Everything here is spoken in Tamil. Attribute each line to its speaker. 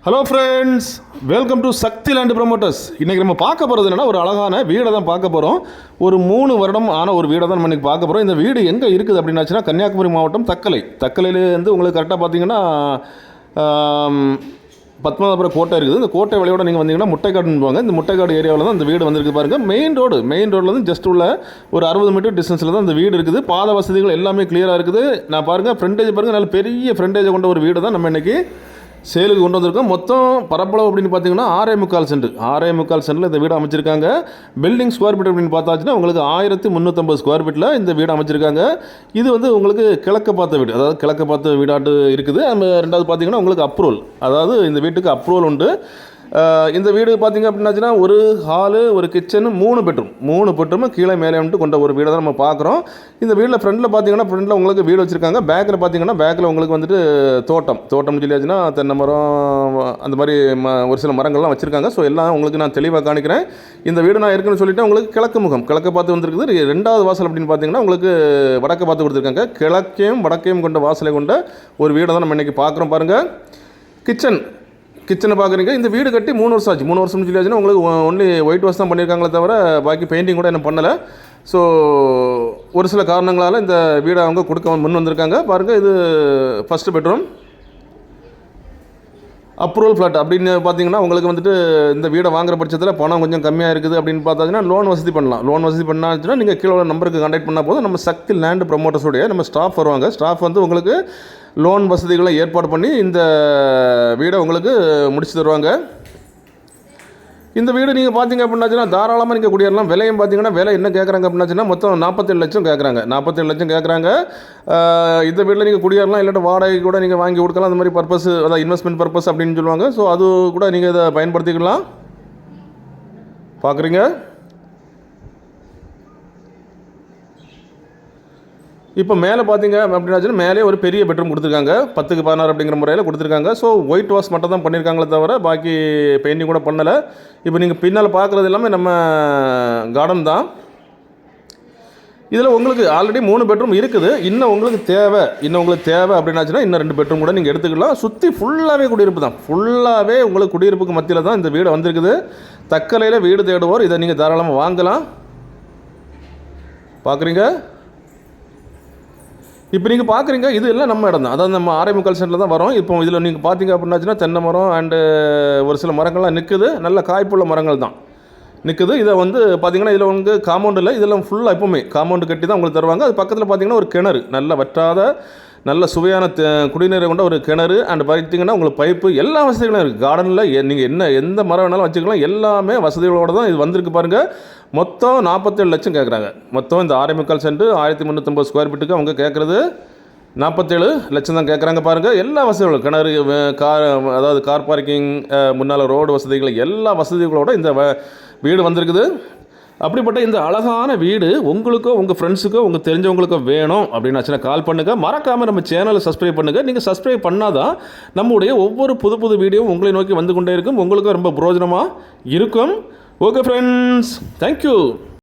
Speaker 1: Hello friends, welcome to Sakthi land promoters. இன்றைக்கி நம்ம பார்க்க போகிறது என்னென்னா, ஒரு அழகான வீடை தான் பார்க்க போகிறோம். ஒரு 3 வருடம் ஆன ஒரு வீடை தான் நம்ம இன்றைக்கி பார்க்க போகிறோம். இந்த வீடு எங்கே இருக்குது அப்படின்னாச்சுன்னா, கன்னியாகுமரி மாவட்டம் தக்கலையிலேருந்து உங்களுக்கு கரெக்டாக பார்த்தீங்கன்னா பத்மநாபபுரம் கோட்டை இருக்குது. இந்த கோட்டை வழியோட நீங்கள் வந்தீங்கன்னா முட்டைக்காடுன்னு போவாங்க. இந்த முட்டைக்காடு ஏரியாவில் தான் இந்த வீடு வந்திருக்கு பாருங்கள். மெயின் ரோட்லேருந்து ஜஸ்ட் உள்ள ஒரு 60 மீட்டர் டிஸ்டன்ஸில் தான் இந்த வீடு இருக்குது. பாத வசதிகள் எல்லாமே கிளியராக இருக்குது. நான் பாருங்கள், ஃப்ரண்டேஜ் பாருங்கள், நல்ல பெரிய ஃப்ரண்டேஜை கொண்ட ஒரு வீடு தான் நம்ம இன்றைக்கி சேலுக்கு கொண்டு வந்திருக்கோம். மொத்தம் பரப்பளவு அப்படின்னு பார்த்தீங்கன்னா 6.25 சென்ட். 6.25 சென்ட்டில் இந்த வீடு அமைச்சிருக்காங்க. பில்டிங் ஸ்கொயர் ஃபீட் அப்படின்னு பார்த்தாச்சுன்னா உங்களுக்கு 1350 ஸ்கொயர் ஃபீட்டில் இந்த வீடு அமைச்சிருக்காங்க. இது வந்து உங்களுக்கு கிழக்க பார்த்த வீடு, அதாவது கிழக்க பார்த்த வீடாட்டு இருக்குது. ரெண்டாவது பார்த்தீங்கன்னா உங்களுக்கு அப்ரூவல், அதாவது இந்த வீட்டுக்கு அப்ரூவல் உண்டு. இந்த வீடு பார்த்திங்க அப்படின்னாச்சுன்னா ஒரு ஹாலு, ஒரு கிச்சனு, 3 பெட்ரூம் கீழே மேலே வந்துட்டு கொண்ட ஒரு வீடை தான் நம்ம பார்க்குறோம். இந்த வீட்டில் ஃப்ரண்ட்டில் உங்களுக்கு வீடு வச்சுருக்காங்க. பேக்கில் உங்களுக்கு வந்துட்டு தோட்டம்னு சொல்லியாச்சுன்னா தென்னை மரம் அந்த மாதிரி ஒரு சில மரங்கள்லாம் வச்சுருக்காங்க. ஸோ எல்லாம் உங்களுக்கு நான் தெளிவாக காணிக்கிறேன். இந்த வீடு நான் இருக்குன்னு சொல்லிவிட்டு உங்களுக்கு கிழக்க பார்த்து வந்துருக்குது. 2வது வாசல் அப்படின்னு பார்த்தீங்கன்னா உங்களுக்கு வடக்க பார்த்து கொடுத்துருக்காங்க. கிழக்கையும் வடக்கையும் கொண்ட வாசலை கொண்ட ஒரு வீடை தான் நம்ம இன்றைக்கி பார்க்குறோம். பாருங்கள், கிச்சனை பார்க்குறீங்க. இந்த வீடு கட்டி 3 வருஷம் ஆச்சு. 3 வருஷம் சொல்லியாச்சுன்னா உங்களுக்கு ஒன்லி ஒயிட் வாஷ் தான் பண்ணியிருக்காங்களே தவிர பாக்கி பெயிண்டிங் கூட என்ன பண்ணலை. ஸோ ஒரு சில காரணங்களால் இந்த வீடை அவங்க கொடுக்க முன் வந்திருக்காங்க. பாருங்கள், இது ஃபஸ்ட்டு பெட்ரூம், அப்ரூவல் ஃப்ளாட் அப்படின்னு பார்த்தீங்கன்னா உங்களுக்கு வந்துட்டு இந்த வீடை வாங்குற பட்சத்தில் பணம் கொஞ்சம் கம்மியாக இருக்குது அப்படின்னு பார்த்தாச்சுன்னா லோன் வசதி பண்ணலாம். லோன் வசதி பண்ணாச்சுன்னா நீங்கள் கீழே நம்பருக்கு கான்டாக்ட் பண்ணால் போதும். நம்ம சக்தி லேண்ட் ப்ரமோட்டர்ஸுடைய நம்ம ஸ்டாஃப் வருவாங்க. ஸ்டாஃப் வந்து உங்களுக்கு லோன் வசதிகளை ஏற்பாடு பண்ணி இந்த வீடை உங்களுக்கு முடிச்சு தருவாங்க. இந்த வீடு நீங்கள் பார்த்தீங்க அப்படின்னாச்சுன்னா தாராளமாக நீங்கள் குடியேறலாம். விலையும் பார்த்தீங்கன்னா விலை என்ன கேட்குறாங்க அப்படின்னாச்சுன்னா மொத்தம் 47 லட்சம் கேட்குறாங்க. 47 லட்சம் கேட்குறாங்க. இந்த வீட்டில் நீங்கள் குடியேறலாம், இல்லாட்ட வாடகை கூட நீங்கள் வாங்கி கொடுக்கலாம். அந்த மாதிரி பர்பஸ், அதாவது இன்வெஸ்ட்மெண்ட் பர்பஸ் அப்படின்னு சொல்லுவாங்க. ஸோ அது கூட நீங்கள் இதை பயன்படுத்திக்கலாம். பார்க்குறீங்க, இப்போ மேலே பார்த்தீங்க அப்படின்னாச்சுன்னா மேலே ஒரு பெரிய பெட்ரூம் கொடுத்துருக்காங்க. 10க்கு 16 அப்படிங்கிற முறையில் கொடுத்துருக்காங்க. ஸோ ஒயிட் வாஷ் மட்டும் தான் பண்ணியிருக்காங்களே தவிர பாக்கி பெயிண்டிங் கூட பண்ணலை. இப்போ நீங்கள் பின்னால் பார்க்குறது எல்லாமே நம்ம கார்டன் தான். இதில் உங்களுக்கு ஆல்ரெடி 3 பெட்ரூம் இருக்குது. இன்னும் உங்களுக்கு தேவை அப்படின்னாச்சுன்னா இன்னும் 2 பெட்ரூம் கூட நீங்கள் எடுத்துக்கலாம். சுற்றி ஃபுல்லாகவே குடியிருப்பு தான். ஃபுல்லாகவே உங்களுக்கு குடியிருப்புக்கு மத்தியில் தான் இந்த வீடு வந்திருக்குது. தக்கலையில் வீடு தேடுவோர் இதை நீங்கள் தாராளமாக வாங்கலாம். பார்க்குறீங்க, இப்போ நீங்கள் பார்க்குறீங்க, இது எல்லாம் நம்ம இடம் தான். அதாவது நம்ம 6.25 சென்ட்டில் தான் வரோம். இப்போ இதில் நீங்கள் பார்த்தீங்க அப்படின்னாச்சுன்னா தென்னை மரம் அண்டு ஒரு சில மரங்கள்லாம் நிற்குது. நல்ல காய்ப்புள்ள மரங்கள் தான் நிற்குது. இதை வந்து பார்த்திங்கன்னா இதில் வந்து காம்பவுண்ட் இல்லை, இதெல்லாம் ஃபுல்லாக எப்போவுமே காம்பவுண்டு கட்டி தான் உங்களுக்கு தருவாங்க. அது பக்கத்தில் பார்த்திங்கன்னா ஒரு கிணறு, நல்ல வற்றாத நல்ல சுவையான குடிநீரை கொண்ட ஒரு கிணறு அண்ட் பார்த்திங்கன்னா உங்களுக்கு பைப்பு எல்லா வசதிகளும் இருக்குது. கார்டனில் நீங்கள் எந்த மரம் வேணாலும் வச்சுக்கலாம். எல்லாமே வசதிகளோடு தான் இது வந்திருக்கு. பாருங்கள், மொத்தம் 47 லட்சம் கேட்குறாங்க. மொத்தம் இந்த 6.25 சென்ட் 1350 ஸ்கொயர் ஃபீட்டுக்கு அவங்க கேட்குறது 47 லட்சம் தான் கேட்குறாங்க. பாருங்கள், எல்லா வசதிகளும் கிணறு, அதாவது கார் பார்க்கிங், முன்னால் ரோடு வசதிகள், எல்லா வசதிகளோடு இந்த வீடு வந்திருக்குது. அப்படிப்பட்ட இந்த அழகான வீடு உங்களுக்கோ உங்கள் ஃப்ரெண்ட்ஸுக்கோ உங்கள் தெரிஞ்சவங்களுக்கோ வேணும் அப்படின்னாச்சுன்னா கால் பண்ணுங்கள். மறக்காமல் நம்ம சேனலை சப்ஸ்கிரைப் பண்ணுங்கள். நீங்கள் சப்ஸ்கிரைப் பண்ணாதான் நம்முடைய ஒவ்வொரு புது வீடியோவும் உங்களை நோக்கி வந்து கொண்டே இருக்கும். உங்களுக்கும் ரொம்ப பிரயோஜனமாக இருக்கும். Okay friends, thank you.